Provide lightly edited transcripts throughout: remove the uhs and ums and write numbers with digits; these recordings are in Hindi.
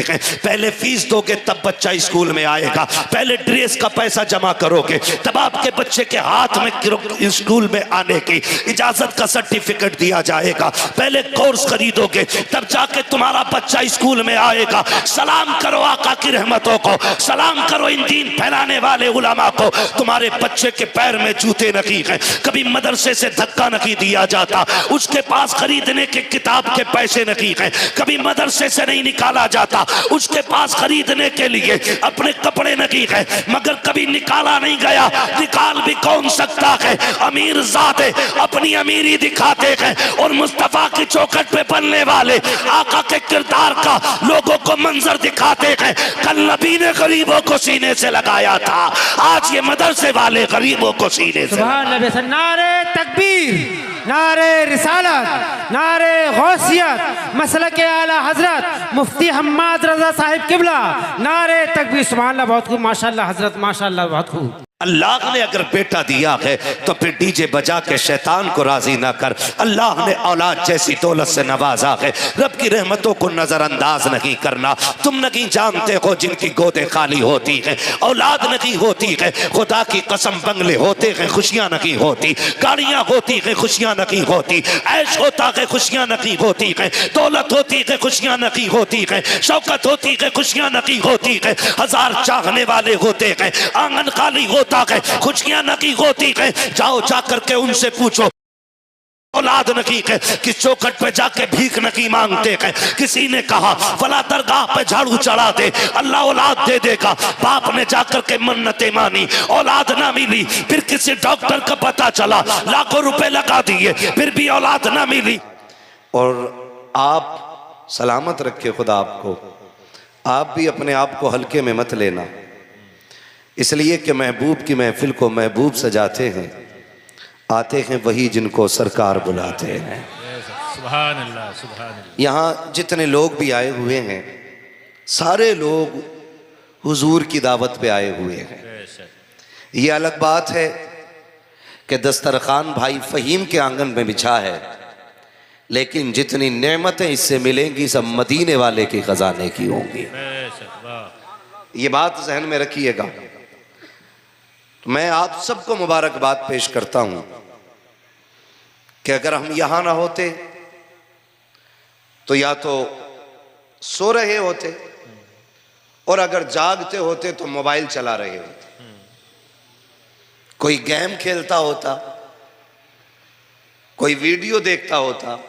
है। पहले फीस दोगे तब बच्चा स्कूल में आएगा, पहले ड्रेस का पैसा जमा करोगे तब आपके बच्चे के हाथ में स्कूल में आने की इजाजत का सर्टिफिकेट दिया जाएगा, पहले कोर्स खरीदोगे तब जाके तुम्हारा बच्चा स्कूल में आएगा। सलाम करो आका की रहमतों को, सलाम करो इन दीन फैलाने वाले उलमा को। तुम्हारे बच्चे के पैर में जूते नहीं है, कभी मदरसे से धक्का नहीं दिया जाता, उसके पास खरीदने के किताब के पैसे नहीं है, कभी मदरसे से नहीं निकाला जाता, उसके पास खरीदने के लिए अपने कपड़े नहीं है, मगर कभी निकाला नहीं गया। निकाल भी कौन सकता है? अमीर ज़ाते अपनी अमीरी दिखाते हैं और मुस्तफा की चौखट पे बनने वाले आका के किरदार का लोगों को मंजर दिखाते हैं। कल नबी ने गरीबों को सीने से लगाया था, आज ये मदरसे वाले गरीबों को सीने से। नारे तकबीर, नारे रिसालत, नारे गौसियत, मसलक आला हजरत मुफ्ती हम्माद रजा साहिब किबला, नारे तकबीर। सुभान अल्लाह, बहुत खूब, माशाअल्लाह हजरत, माशाअल्लाह, बहुत खूब। अल्लाह ने अगर बेटा दिया है तो फिर डीजे बजा के शैतान को राजी ना कर। अल्लाह ने औलाद जैसी दौलत से नवाजा है, रब की रहमतों को नजरअंदाज नहीं करना। तुम नहीं जानते हो जिनकी गोदें खाली होती हैं, औलाद नहीं होती है, खुदा की कसम बंगले होते हैं, खुशियां नहीं होती, गाड़ियां होती हैं, खुशियां नहीं होती, ऐश होता है, खुशियां नहीं होती है, दौलत होती है, खुशियां नहीं होती है, शौकत होती है, खुशियां नहीं होती है, हजार चाहने वाले होते हैं, आंगन खाली होता है, खुशियां नहीं होती है। जाओ जाकर के उनसे पूछो, औलाद नहीं है, किस चौखट पे जाके भीख नहीं मांगते हैं। किसी ने कहा फला दरगाह पे झाड़ू चढ़ा दे, अल्लाह औलाद दे देगा। बाप ने जाकर के मन्नतें मानी, औलाद ना मिली। फिर किसी डॉक्टर का पता चला, लाखों रुपए लगा दिए, फिर भी औलाद ना मिली। और आप सलामत रखे खुदा आपको, आप भी अपने आप को हल्के में मत लेना, इसलिए कि महबूब की महफिल को महबूब सजाते हैं, आते हैं वही जिनको सरकार बुलाते हैं। सुभान अल्लाह, सुभान अल्लाह। यहाँ जितने लोग भी आए हुए हैं, सारे लोग हुजूर की दावत पे आए हुए हैं। ये अलग बात है कि दस्तरखान भाई फ़हीम के आंगन में बिछा है, लेकिन जितनी नेमतें इससे मिलेंगी सब मदीने वाले के खजाने की होंगी। ये बात जहन में रखिएगा। तो मैं आप सबको मुबारकबाद पेश करता हूं कि अगर हम यहां ना होते तो या तो सो रहे होते, और अगर जागते होते तो मोबाइल चला रहे होते, कोई गेम खेलता होता, कोई वीडियो देखता होता।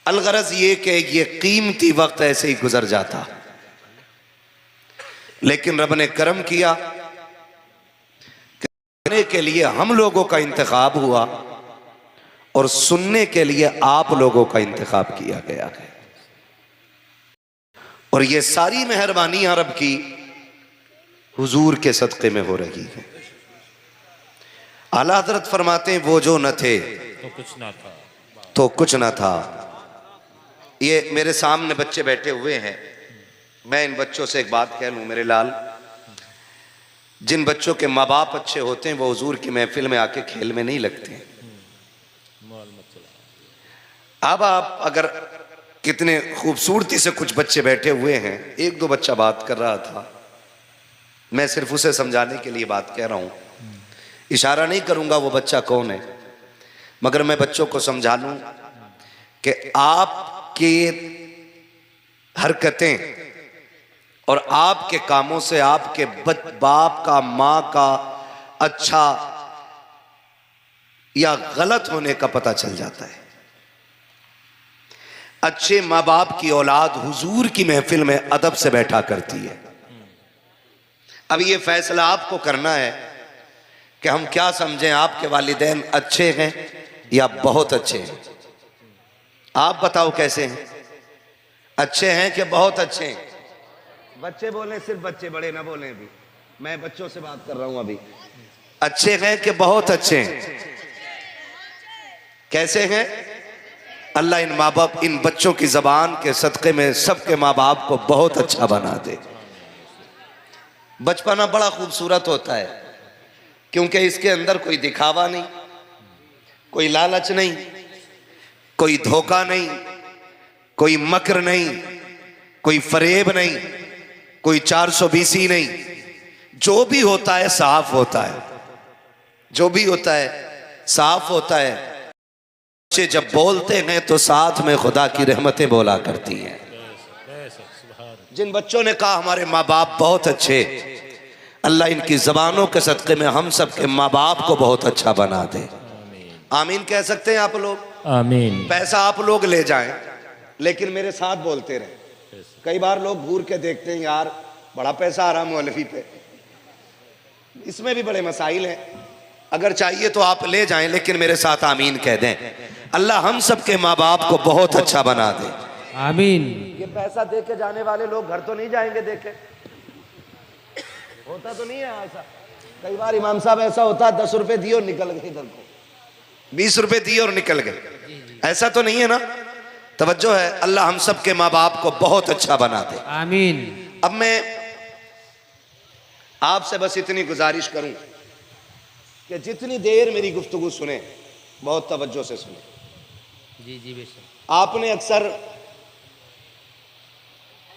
अलगरज ये कि ये कीमती वक्त ऐसे ही गुजर जाता, लेकिन रब ने करम किया के लिए हम लोगों का इंतखाब हुआ और सुनने के लिए आप लोगों का इंतखाब किया गया है। और ये सारी मेहरबानियां रब की हुजूर के सदक़े में हो रही है। आला हज़रत फरमाते हैं, वो जो न थे तो कुछ ना था, तो कुछ ना था। ये मेरे सामने बच्चे बैठे हुए हैं, मैं इन बच्चों से एक बात कह लूं, मेरे लाल, जिन बच्चों के माँ बाप अच्छे होते हैं वो हुजूर की महफिल में आके खेल में नहीं लगते। अब आप अगर कितने खूबसूरती से कुछ बच्चे बैठे हुए हैं, एक दो बच्चा बात कर रहा था, मैं सिर्फ उसे समझाने के लिए बात कह रहा हूं, इशारा नहीं करूंगा वो बच्चा कौन है, मगर मैं बच्चों को समझा लूं कि आपकी हरकतें और आपके कामों से आपके बाप का, माँ का अच्छा या गलत होने का पता चल जाता है। अच्छे माँ बाप की औलाद हुजूर की महफिल में अदब से बैठा करती है। अब ये फैसला आपको करना है कि हम क्या समझें, आपके वालिदैन अच्छे हैं या बहुत अच्छे हैं। आप बताओ कैसे हैं, अच्छे हैं कि बहुत अच्छे हैं? बच्चे बोले, सिर्फ बच्चे, बड़े ना बोले। अभी मैं बच्चों से बात कर रहा हूं। अभी अच्छे हैं कि बहुत अच्छे हैं? कैसे हैं? अल्लाह इन माँ बाप, इन बच्चों की जबान के सदक़े में सबके माँ बाप को बहुत अच्छा बना दे। बचपना बड़ा खूबसूरत होता है, क्योंकि इसके अंदर कोई दिखावा नहीं, कोई लालच नहीं, कोई धोखा नहीं, कोई मक्र नहीं, कोई फरेब नहीं, कोई 420 नहीं, जो भी होता है साफ होता है, जो भी होता है साफ होता है। बच्चे जब बोलते हैं तो साथ में खुदा की रहमतें बोला करती हैं। जिन बच्चों ने कहा हमारे माँ बाप बहुत अच्छे, अल्लाह इनकी जबानों के सदक़े में हम सब के माँ बाप को बहुत अच्छा बना दे। आमीन कह सकते हैं आप लोग? आमीन। पैसा आप लोग ले जाएं लेकिन मेरे साथ बोलते रहें। कई बार लोग घूर के देखते हैं, यार बड़ा पैसा आ रहा मौलवी पे, इसमें भी बड़े मसाइल हैं। अगर चाहिए तो आप ले जाएं लेकिन मेरे साथ आमीन कह दें। अल्लाह हम सब के माँ बाप को बहुत अच्छा बना दे। आमीन। ये पैसा दे के जाने वाले लोग घर तो नहीं जाएंगे देखे, होता तो नहीं है ऐसा। कई बार इमाम साहब ऐसा होता है 10 रुपए दिए और निकल गए इधर को, 20 रुपए दिए और निकल गए, ऐसा तो नहीं है ना। तवज्जो है, अल्लाह हम सब के माँ बाप को बहुत अच्छा बना दे। आमीन। अब मैं आपसे बस इतनी गुजारिश करूं कि जितनी देर मेरी गुफ्तगू सुने बहुत तवज्जो से सुने। जी जी बेशक। आपने अक्सर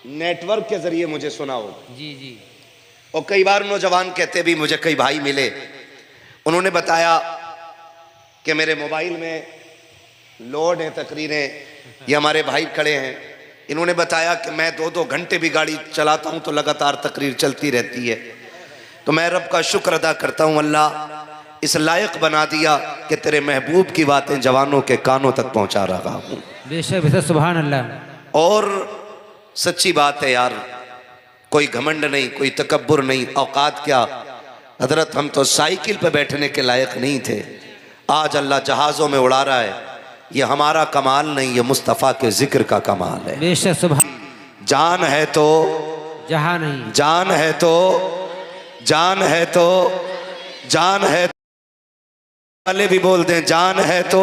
नेटवर्क के जरिए मुझे सुना होगा। जी जी। और कई बार नौजवान कहते भी, मुझे कई भाई मिले, उन्होंने बताया कि मेरे मोबाइल में लोड है तकरीरें, ये हमारे भाई खड़े हैं, इन्होंने बताया कि मैं 2-2 घंटे भी गाड़ी चलाता हूं तो लगातार तकरीर चलती रहती है। तो मैं रब का शुक्र अदा करता हूं, अल्लाह इस लायक बना दिया कि तेरे महबूब की बातें जवानों के कानों तक पहुंचा रहा हूं। बेशक बेशक, सुभान अल्लाह। और सच्ची बात है यार, कोई घमंड नहीं, कोई तकब्बुर नहीं। औकात क्या हजरत, हम तो साइकिल पे बैठने के लायक नहीं थे, आज अल्लाह जहाज़ों में उड़ा रहा है। ये हमारा कमाल नहीं, ये मुस्तफ़ा के जिक्र का कमाल है। बेशक सुभान। जान है तो जहां नहीं, जान है तो जान है तो जान है, वाले भी बोल दें जान है तो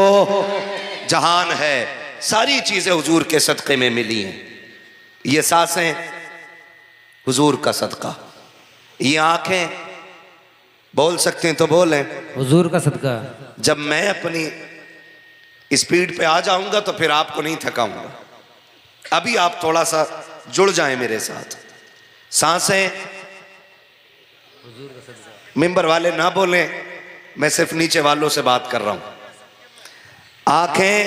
जहान है। सारी चीजें हुजूर के सदक़े में मिली हैं। ये सांसें हुजूर का सदका, ये आंखें बोल सकते हैं तो बोलें हुजूर का सदका। जब मैं अपनी स्पीड पे आ जाऊंगा तो फिर आपको नहीं थकाऊंगा। अभी आप थोड़ा सा जुड़ जाएं मेरे साथ। सांसें, मिंबर वाले ना बोलें, मैं सिर्फ नीचे वालों से बात कर रहा हूं। आंखें,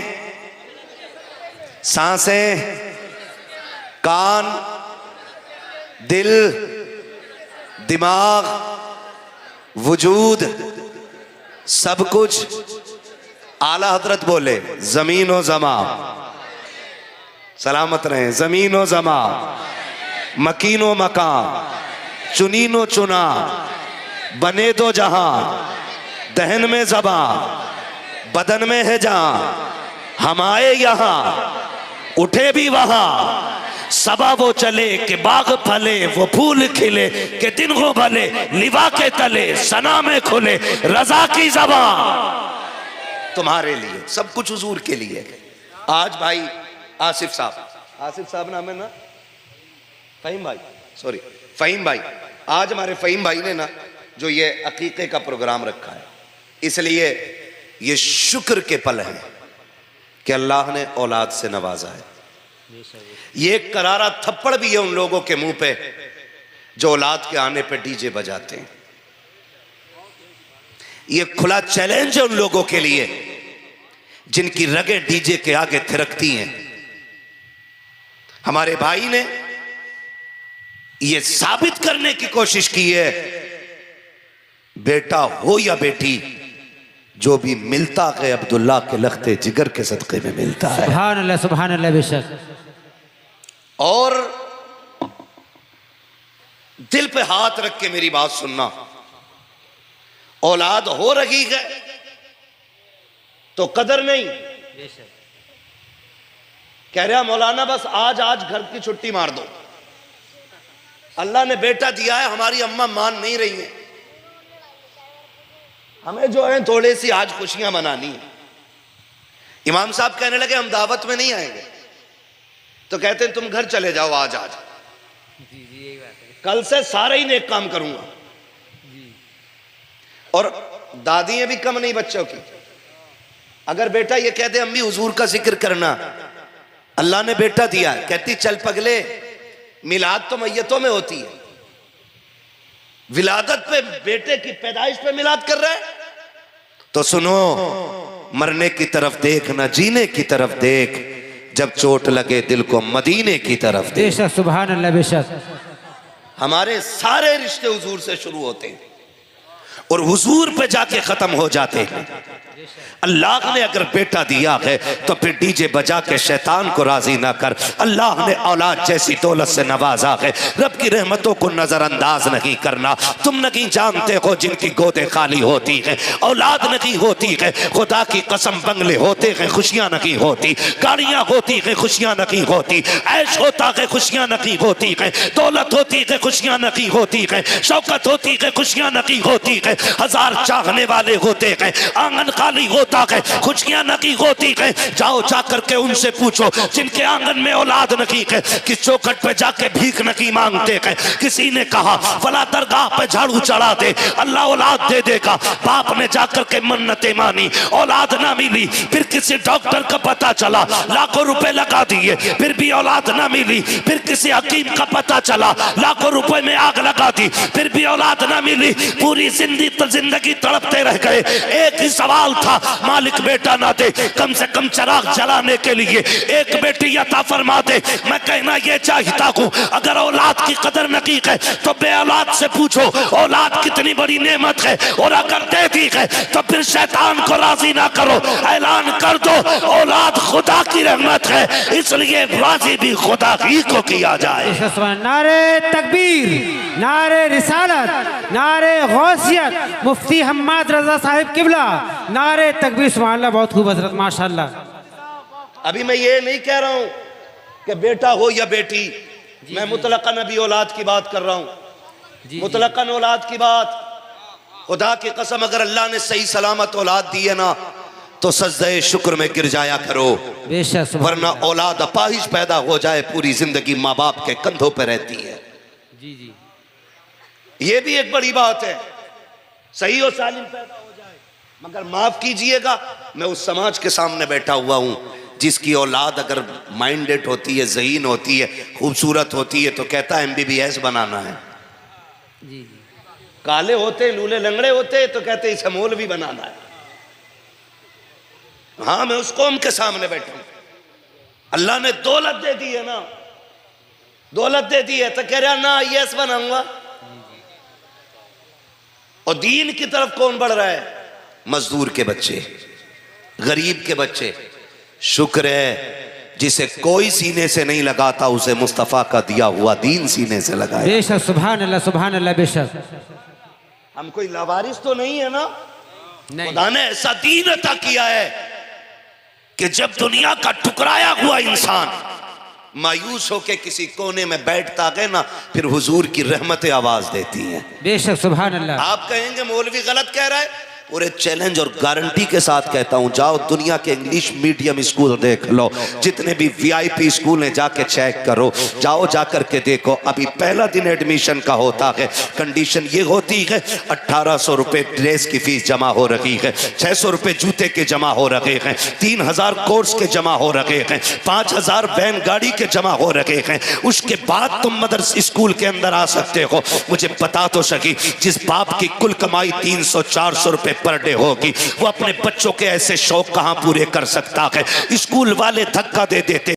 सांसें, कान, दिल, दिमाग, वजूद, सब कुछ आला हजरत बोले जमीन व जमा, सलामत रहे, जमीन व जमा, मकीन व मकान, चुनीन व चुना, बने दो जहां, दहन में जबा, बदन में है जहां, हम आए यहां, उठे भी वहां, सबा वो चले कि बाग फले, वो फूल खिले कि दिन हो भले, लिवा के तले सना में खुले, रजा की ज़बान तुम्हारे लिए, सब कुछ हुजूर के लिए। आज भाई आसिफ साहब नाम है ना, फ़हीम भाई, सॉरी फ़हीम भाई, आज हमारे फ़हीम भाई ने ना जो ये अकीक़े का प्रोग्राम रखा है, इसलिए ये शुक्र के पल हैं कि अल्लाह ने औलाद से नवाजा है। ये एक करारा थप्पड़ भी है उन लोगों के मुंह पे जो औलाद के आने पे डीजे बजाते हैं। ये खुला चैलेंज है उन लोगों के लिए जिनकी रगें डीजे के आगे थिरकती हैं। हमारे भाई ने ये साबित करने की कोशिश की है, बेटा हो या बेटी, जो भी मिलता है अब्दुल्ला के लख्ते जिगर के सदक़े में मिलता है। सुभान अल्लाह, सुभान अल्लाह। बेशक। और दिल पे हाथ रख के मेरी बात सुनना, औलाद हो रही है तो कदर नहीं। कह रहा मौलाना बस आज घर की छुट्टी मार दो, अल्लाह ने बेटा दिया है, हमारी अम्मा मान नहीं रही है, हमें जो है थोड़ी सी आज खुशियां मनानी है। इमाम साहब कहने लगे हम दावत में नहीं आएंगे, तो कहते हैं तुम घर चले जाओ आज। कल से सारे ही नेक काम करूंगा। और दादियां भी कम नहीं बच्चों की। अगर बेटा ये कहते अम्मी हुजूर का जिक्र करना, अल्लाह ने बेटा दिया, कहती चल पगले मिलाद तो मैयतों में होती है, विलादत पे बेटे की पैदाइश पे मिलाद कर रहा है। तो सुनो, मरने की तरफ देख ना जीने की तरफ देख, जब चोट लगे दिल को मदीने की तरफ देख। बेशक, सुभान अल्लाह, बेशक। हमारे सारे रिश्ते हुजूर से शुरू होते हैं और हुजूर पे जाके खत्म हो जाते हैं। अल्लाह ने अगर बेटा दिया है तो फिर डीजे बजा के शैतान को राजी ना कर। अल्लाह ने औलाद जैसी दौलत से नवाजा है, रब की रहमतों को नजरअंदाज नहीं करना। तुम नहीं जानते हो जिनकी गोदे खाली होती है, औलाद नहीं होती है, खुदा की कसम बंगले होते हैं, खुशियां नहीं होती, गाड़ियां होती है, खुशियां नहीं होती, ऐश होता है, खुशियां नहीं होती है, दौलत होती है, खुशियां नहीं होती है, शौकत होती है, खुशियां नहीं होती है, हजार चाहने वाले होते हैं, आंगन खाली होता है, खुशियां नहीं होती है। जाओ जाकर के उनसे पूछो जिनके आंगन में औलाद नहीं है, किस चौखट पे जाके भीख नहीं मांगते हैं। किसी ने कहा फला दरगाह पे झाड़ू चढ़ा दे, अल्लाह औलाद दे देगा। बाप ने जाकर के मन्नतें मानी, औलाद ना मिली। फिर किसी डॉक्टर का पता चला, लाखों रुपए लगा दिए, फिर भी औलाद ना मिली। फिर किसी हकीम का पता चला, लाखों रुपए में आग लगा दी, फिर भी औलाद ना मिली। पूरी जिंदगी तड़पते रह गए। एक ही सवाल था, मालिक बेटा ना दे, कम से कम चिराग जलाने के लिए एक बेटी अता फरमा दे। मैं कहना ये चाहता हूँ, अगर औलाद की कदर नहीं है तो बे औलाद से पूछो औलाद कितनी बड़ी नेमत है, और अगर दे दी है तो फिर शैतान को राजी ना करो, ऐलान कर दो औलाद खुदा की रहमत है, इसलिए राजी भी खुदा ही को किया जाए। नारे तकबीर, नारे रिसालत, नारे गौसियत, मुफ्ती हम्माद रजा साहिब किबला, नारे तकबीर। सुभान अल्लाह, बहुत खूब हजरत, माशाअल्लाह। अभी मैं ये नहीं कह रहा हूं कि बेटा हो या बेटी, मैं मुतलकन अभी औलाद की बात कर रहा हूं, मुतलकन औलाद की बात। खुदा की कसम, अगर अल्लाह ने सही सलामत औलाद दी है ना तो सजदे शुक्र में गिर जाया करो, बेशक। वरना औलाद अपाहिज पैदा हो जाए, पूरी जिंदगी माँ बाप के कंधों पर रहती है। जी जी, ये भी एक बड़ी बात है, सही और सालिम पैदा हो जाए। मगर माफ कीजिएगा, मैं उस समाज के सामने बैठा हुआ हूं जिसकी औलाद अगर माइंडेड होती है, ज़हीन होती है, खूबसूरत होती है, तो कहता है MBBS बनाना है। जी जी, काले होते, लूले लंगड़े होते, तो कहते इसे मौलवी बनाना है। हाँ, मैं उस कौम के सामने बैठा हूं। अल्लाह ने दौलत दे दी है ना, दौलत दे दी है, तो कह रहा ना IAS बनाऊंगा। और दीन की तरफ कौन बढ़ रहा है? मजदूर के बच्चे, गरीब के बच्चे। शुक्र है जिसे कोई सीने से नहीं लगाता, उसे मुस्तफा का दिया हुआ दीन सीने से लगाया। बेशक, सुभान अल्लाह, सुभान अल्लाह, बेशक। हम कोई लावारिस तो नहीं है ना, नहीं। खुदा ने ऐसा दीन अता किया है कि जब दुनिया का टुकराया हुआ इंसान मायूस होके किसी कोने में बैठता है ना, फिर हुजूर की रहमतें आवाज देती हैं। बेशक, सुभान अल्लाह। आप कहेंगे मौलवी गलत कह रहा है, पूरे चैलेंज और गारंटी के साथ कहता हूं, जाओ दुनिया के इंग्लिश मीडियम स्कूल देख लो, जितने भी VIP स्कूल हैं जाके चेक करो, जाओ जाकर के देखो। अभी पहला दिन एडमिशन का होता है, कंडीशन ये होती है 1800 रुपए ड्रेस की फीस जमा हो रही है, 600 रुपए जूते के जमा हो रहे हैं, 3000 कोर्स के जमा हो रहे हैं, 5000 वैन गाड़ी के जमा हो रहे हैं। उसके बाद तुम मदरसा स्कूल के अंदर आ सकते हो। मुझे बता तो सकी, जिस बाप की कुल कमाई 300-400 रुपए पर डे होगी, वो अपने बच्चों के ऐसे शौक कहां पूरे कर सकता है? स्कूल वाले धक्का दे देते,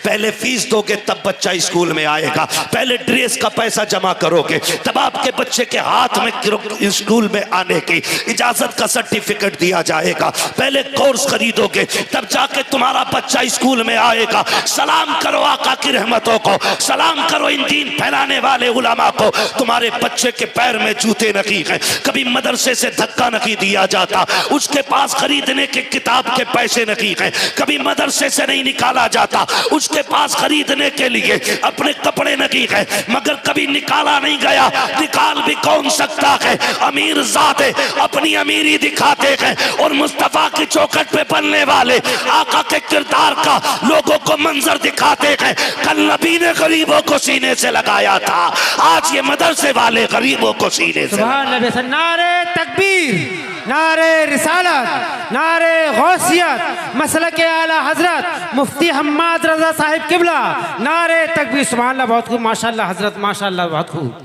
पहले फीस दोगे तब बच्चा स्कूल में आएगा, पहले ड्रेस का पैसा जमा करोगे तब आपके बच्चे के हाथ में स्कूल में आने की इजाजत का सर्टिफिकेट दिया जाएगा, पहले कोर्स खरीदोगे तब जाके तुम्हारा बच्चा स्कूल में आएगा। सलाम करो आका की रहमतों को, सलाम करो इन दीन फैलाने वाले उलमा को। तुम्हारे बच्चे के पैर में जूते नहीं है, कभी मदरसे से धक्का नहीं दिया जाता, उसके पास खरीदने के किताब के पैसे नहीं है, कभी मदरसे से नहीं निकाला जाता, था, उसके पास खरीदने के लिए अपने कपड़े नगी है, मगर कभी निकाला नहीं गया। निकाल भी कौन सकता है? अमीर ज़ाते अपनी अमीरी दिखाते हैं और मुस्तफा की चौखट पे बनने वाले आका के किरदार का लोगों को मंजर दिखाते हैं। कल नबी ने गरीबों को सीने से लगाया था, आज ये मदरसे वाले गरीबों को सीने से। सुभान नबी। नारे तकबीर, नारे रिसालत, नारे गौसियत, मसलक आला हजरत मुफ्ती हम्माद रजा साहिब किबला, नारे तकबीर। सुभान अल्लाह, बहुत खूब, माशाअल्लाह हजरत, माशाअल्लाह, बहुत खूब।